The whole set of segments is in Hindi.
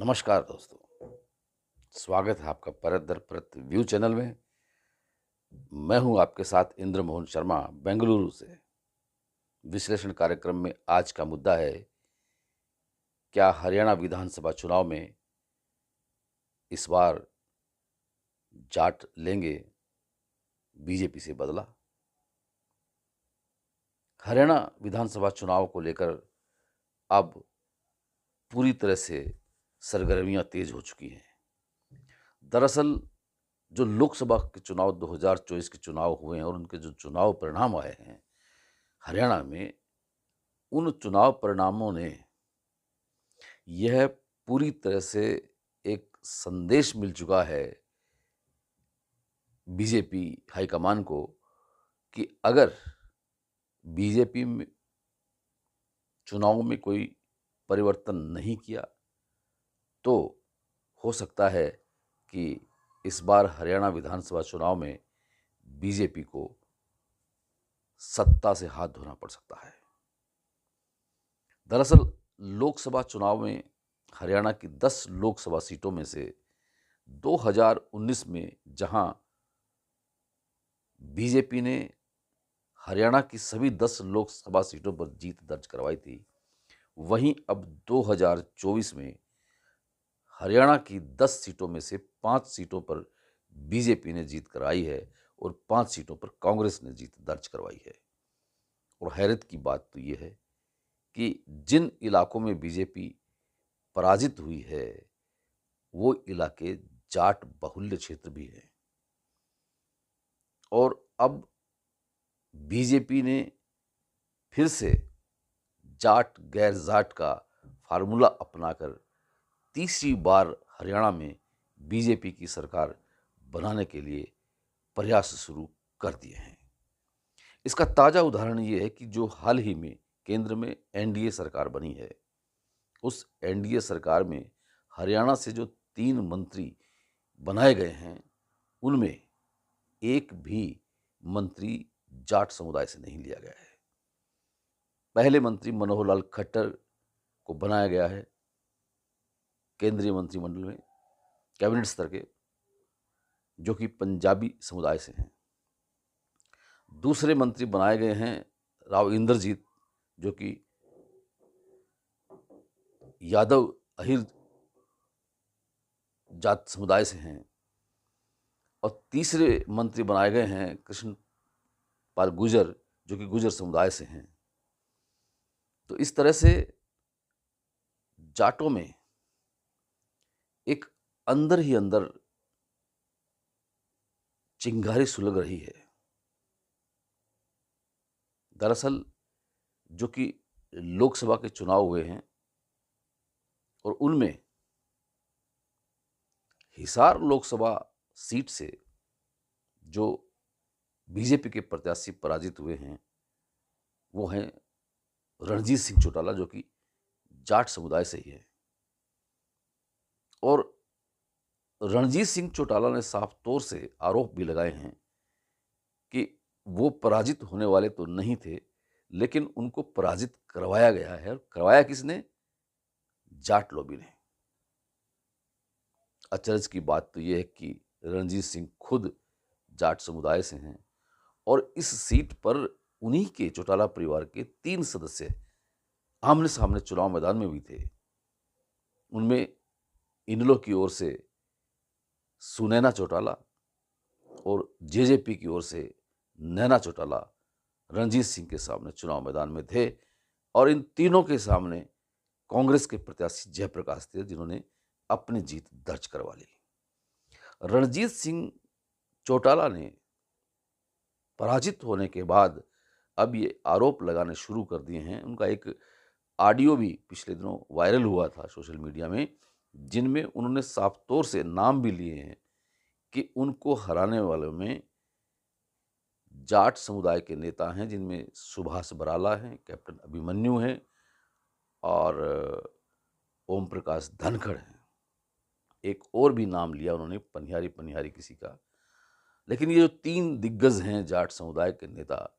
नमस्कार दोस्तों। स्वागत है आपका परत दर परत व्यू चैनल में। मैं हूं आपके साथ इंद्र मोहन शर्मा बेंगलुरु से। विश्लेषण कार्यक्रम में आज का मुद्दा है, क्या हरियाणा विधानसभा चुनाव में इस बार जाट लेंगे बीजेपी से बदला। हरियाणा विधानसभा चुनाव को लेकर अब पूरी तरह से सरगर्मियां तेज हो चुकी हैं। दरअसल जो लोकसभा के चुनाव 2024 के चुनाव हुए हैं और उनके जो चुनाव परिणाम आए हैं हरियाणा में, उन चुनाव परिणामों ने यह पूरी तरह से एक संदेश मिल चुका है बीजेपी हाईकमान को कि अगर बीजेपी में चुनाव में कोई परिवर्तन नहीं किया तो हो सकता है कि इस बार हरियाणा विधानसभा चुनाव में बीजेपी को सत्ता से हाथ धोना पड़ सकता है। दरअसल लोकसभा चुनाव में हरियाणा की 10 लोकसभा सीटों में से 2019 में जहां बीजेपी ने हरियाणा की सभी 10 लोकसभा सीटों पर जीत दर्ज करवाई थी, वहीं अब 2024 में हरियाणा की 10 सीटों में से 5 सीटों पर बीजेपी ने जीत कराई है और 5 सीटों पर कांग्रेस ने जीत दर्ज करवाई है। और हैरत की बात तो ये है कि जिन इलाकों में बीजेपी पराजित हुई है वो इलाके जाट बाहुल्य क्षेत्र भी हैं। और अब बीजेपी ने फिर से जाट गैर जाट का फार्मूला अपनाकर तीसरी बार हरियाणा में बीजेपी की सरकार बनाने के लिए प्रयास शुरू कर दिए हैं। इसका ताज़ा उदाहरण ये है कि जो हाल ही में केंद्र में एनडीए सरकार बनी है, उस एनडीए सरकार में हरियाणा से जो 3 मंत्री बनाए गए हैं उनमें एक भी मंत्री जाट समुदाय से नहीं लिया गया है। पहले मंत्री मनोहर लाल खट्टर को बनाया गया है केंद्रीय मंत्रिमंडल में कैबिनेट स्तर के, जो कि पंजाबी समुदाय से हैं। दूसरे मंत्री बनाए गए हैं राव इंद्रजीत, जो कि यादव अहिर जात समुदाय से हैं। और तीसरे मंत्री बनाए गए हैं कृष्ण पाल गुर्जर, जो कि गुर्जर समुदाय से हैं। तो इस तरह से जाटों में एक अंदर ही अंदर चिंगारी सुलग रही है। दरअसल जो कि लोकसभा के चुनाव हुए हैं और उनमें हिसार लोकसभा सीट से जो बीजेपी के प्रत्याशी पराजित हुए हैं वो हैं रणजीत सिंह चौटाला, जो कि जाट समुदाय से ही है। और रणजीत सिंह चौटाला ने साफ तौर से आरोप भी लगाए हैं कि वो पराजित होने वाले तो नहीं थे, लेकिन उनको पराजित करवाया गया है। और करवाया किसने? जाट लॉबी ने। अचरज की बात तो यह है कि रणजीत सिंह खुद जाट समुदाय से हैं और इस सीट पर उन्हीं के चौटाला परिवार के 3 सदस्य आमने सामने चुनाव मैदान में भी थे। उनमें इनलो की ओर से सुनैना चौटाला और जेजेपी की ओर से नैना चौटाला रणजीत सिंह के सामने चुनाव मैदान में थे। और इन तीनों के सामने कांग्रेस के प्रत्याशी जयप्रकाश थे, जिन्होंने अपनी जीत दर्ज करवा ली। रणजीत सिंह चौटाला ने पराजित होने के बाद अब ये आरोप लगाने शुरू कर दिए हैं। उनका एक ऑडियो भी पिछले दिनों वायरल हुआ था सोशल मीडिया में, जिनमें उन्होंने साफ तौर से नाम भी लिए हैं कि उनको हराने वालों में जाट समुदाय के नेता हैं, जिनमें सुभाष बराला हैं, कैप्टन अभिमन्यु हैं और ओम प्रकाश धनखड़ हैं। एक और भी नाम लिया उन्होंने, पनिहारी किसी का। लेकिन ये जो 3 दिग्गज हैं जाट समुदाय के नेता,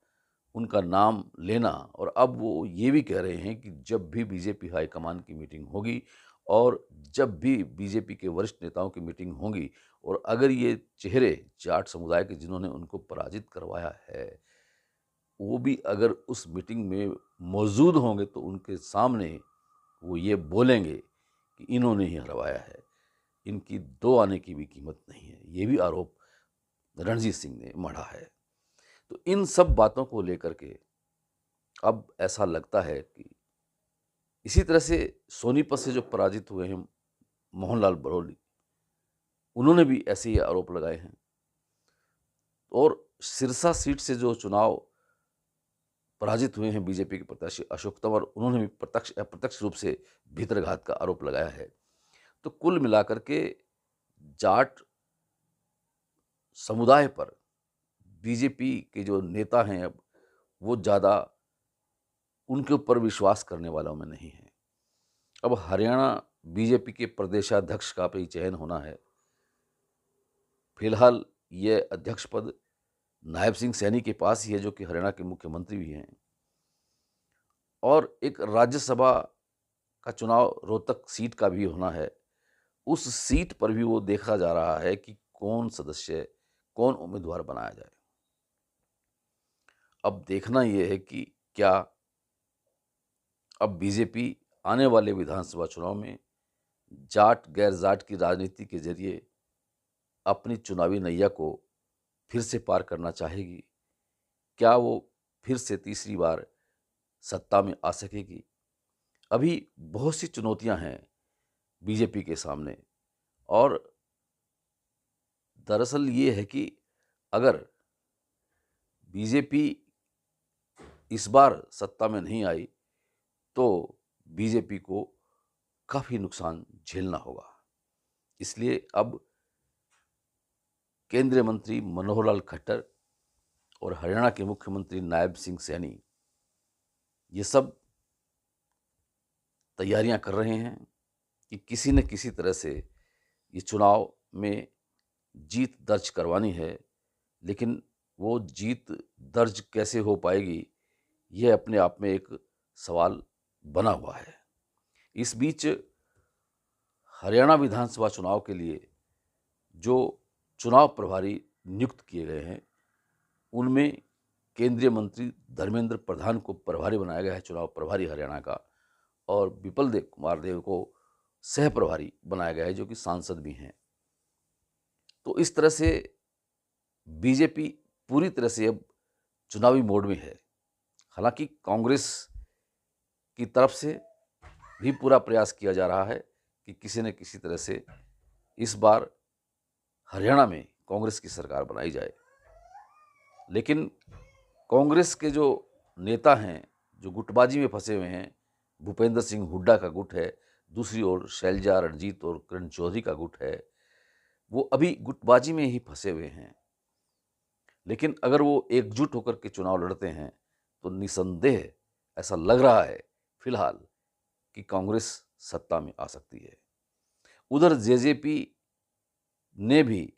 उनका नाम लेना, और अब वो ये भी कह रहे हैं कि जब भी बीजेपी हाईकमान की मीटिंग होगी और जब भी बीजेपी के वरिष्ठ नेताओं की मीटिंग होंगी और अगर ये चेहरे जाट समुदाय के जिन्होंने उनको पराजित करवाया है, वो भी अगर उस मीटिंग में मौजूद होंगे तो उनके सामने वो ये बोलेंगे कि इन्होंने ही हरवाया है, इनकी दो आने की भी कीमत नहीं है। ये भी आरोप रणजीत सिंह ने मढ़ा है। तो इन सब बातों को लेकर के अब ऐसा लगता है कि इसी तरह से सोनीपत से जो पराजित हुए हैं मोहनलाल बरौली, उन्होंने भी ऐसे ही आरोप लगाए हैं। और सिरसा सीट से जो चुनाव पराजित हुए हैं बीजेपी के प्रत्याशी अशोक तंवर, उन्होंने भी प्रत्यक्ष अप्रत्यक्ष रूप से भीतरघात का आरोप लगाया है। तो कुल मिलाकर के जाट समुदाय पर बीजेपी के जो नेता हैं अब वो ज़्यादा उनके ऊपर विश्वास करने वालों में नहीं है। अब हरियाणा बीजेपी के प्रदेशाध्यक्ष का भी चयन होना है। फिलहाल ये अध्यक्ष पद नायब सिंह सैनी के पास ही है, जो कि हरियाणा के मुख्यमंत्री भी हैं। और एक राज्यसभा का चुनाव रोहतक सीट का भी होना है। उस सीट पर भी वो देखा जा रहा है कि कौन सदस्य, कौन उम्मीदवार बनाया जाए। अब देखना यह है कि क्या अब बीजेपी आने वाले विधानसभा चुनाव में जाट गैर जाट की राजनीति के जरिए अपनी चुनावी नैया को फिर से पार करना चाहेगी। क्या वो फिर से तीसरी बार सत्ता में आ सकेगी। अभी बहुत सी चुनौतियां हैं बीजेपी के सामने। और दरअसल ये है कि अगर बीजेपी इस बार सत्ता में नहीं आई तो बीजेपी को काफ़ी नुकसान झेलना होगा। इसलिए अब केंद्रीय मंत्री मनोहर लाल खट्टर और हरियाणा के मुख्यमंत्री नायब सिंह सैनी ये सब तैयारियां कर रहे हैं कि किसी न किसी तरह से ये चुनाव में जीत दर्ज करवानी है। लेकिन वो जीत दर्ज कैसे हो पाएगी, ये अपने आप में एक सवाल बना हुआ है। इस बीच हरियाणा विधानसभा चुनाव के लिए जो चुनाव प्रभारी नियुक्त किए गए हैं, उनमें केंद्रीय मंत्री धर्मेंद्र प्रधान को प्रभारी बनाया गया है, चुनाव प्रभारी हरियाणा का। और विपल देव कुमार देव को सह प्रभारी बनाया गया है, जो कि सांसद भी हैं। तो इस तरह से बीजेपी पूरी तरह से अब चुनावी मोड में है। हालांकि कांग्रेस की तरफ से भी पूरा प्रयास किया जा रहा है कि किसी न किसी तरह से इस बार हरियाणा में कांग्रेस की सरकार बनाई जाए। लेकिन कांग्रेस के जो नेता हैं, जो गुटबाजी में फंसे हुए हैं, भूपेंद्र सिंह हुड्डा का गुट है, दूसरी ओर शैलजा रणजीत और किरण चौधरी का गुट है, वो अभी गुटबाजी में ही फंसे हुए हैं। लेकिन अगर वो एकजुट होकर के चुनाव लड़ते हैं तो निसंदेह ऐसा लग रहा है फिलहाल कि कांग्रेस सत्ता में आ सकती है। उधर जेजेपी ने भी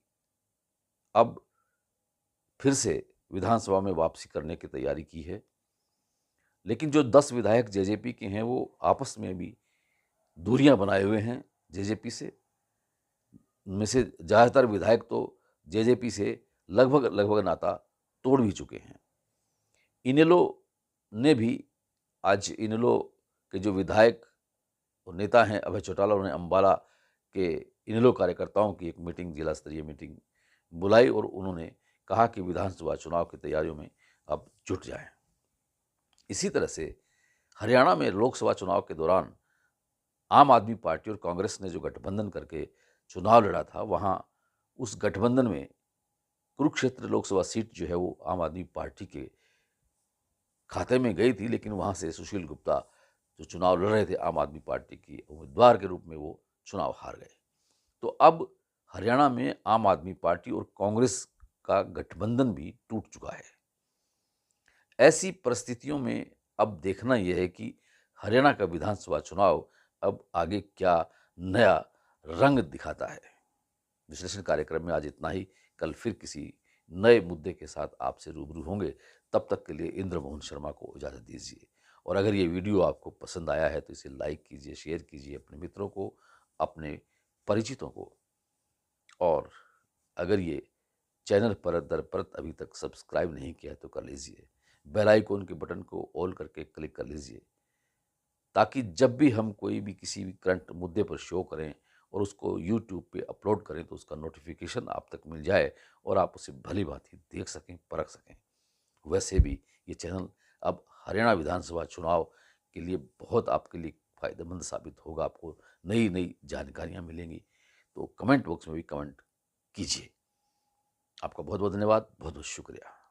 अब फिर से विधानसभा में वापसी करने की तैयारी की है। लेकिन जो 10 विधायक जेजेपी के हैं वो आपस में भी दूरियां बनाए हुए हैं जेजेपी से। में से ज़्यादातर विधायक तो जेजेपी से लगभग नाता तोड़ भी चुके हैं। इनेलो ने भी आज इनेलो के जो विधायक और नेता हैं अभय चौटाला, उन्होंने अम्बाला के इनेलो कार्यकर्ताओं की एक मीटिंग, जिला स्तरीय मीटिंग बुलाई और उन्होंने कहा कि विधानसभा चुनाव की तैयारियों में अब जुट जाएं। इसी तरह से हरियाणा में लोकसभा चुनाव के दौरान आम आदमी पार्टी और कांग्रेस ने जो गठबंधन करके चुनाव लड़ा था, वहाँ उस गठबंधन में कुरुक्षेत्र लोकसभा सीट जो है वो आम आदमी पार्टी के खाते में गई थी। लेकिन वहाँ से सुशील गुप्ता जो चुनाव लड़ रहे थे आम आदमी पार्टी की उम्मीदवार के रूप में, वो चुनाव हार गए। तो अब हरियाणा में आम आदमी पार्टी और कांग्रेस का गठबंधन भी टूट चुका है। ऐसी परिस्थितियों में अब देखना यह है कि हरियाणा का विधानसभा चुनाव अब आगे क्या नया रंग दिखाता है। विश्लेषण कार्यक्रम में आज इतना ही। कल फिर किसी नए मुद्दे के साथ आपसे रूबरू होंगे। तब तक के लिए इंद्रमोहन शर्मा को इजाज़त दीजिए। और अगर ये वीडियो आपको पसंद आया है तो इसे लाइक कीजिए, शेयर कीजिए अपने मित्रों को, अपने परिचितों को। और अगर ये चैनल परत दर परत अभी तक सब्सक्राइब नहीं किया है तो कर लीजिए। बेल आइकॉन के बटन को ऑल करके क्लिक कर लीजिए, ताकि जब भी हम कोई भी किसी भी करंट मुद्दे पर शो करें और उसको यूट्यूब पे अपलोड करें तो उसका नोटिफिकेशन आप तक मिल जाए और आप उसे भली भांति देख सकें, परख सकें। वैसे भी ये चैनल अब हरियाणा विधानसभा चुनाव के लिए बहुत आपके लिए फ़ायदेमंद साबित होगा। आपको नई नई जानकारियाँ मिलेंगी, तो कमेंट बॉक्स में भी कमेंट कीजिए। आपका बहुत बहुत धन्यवाद, बहुत बहुत शुक्रिया।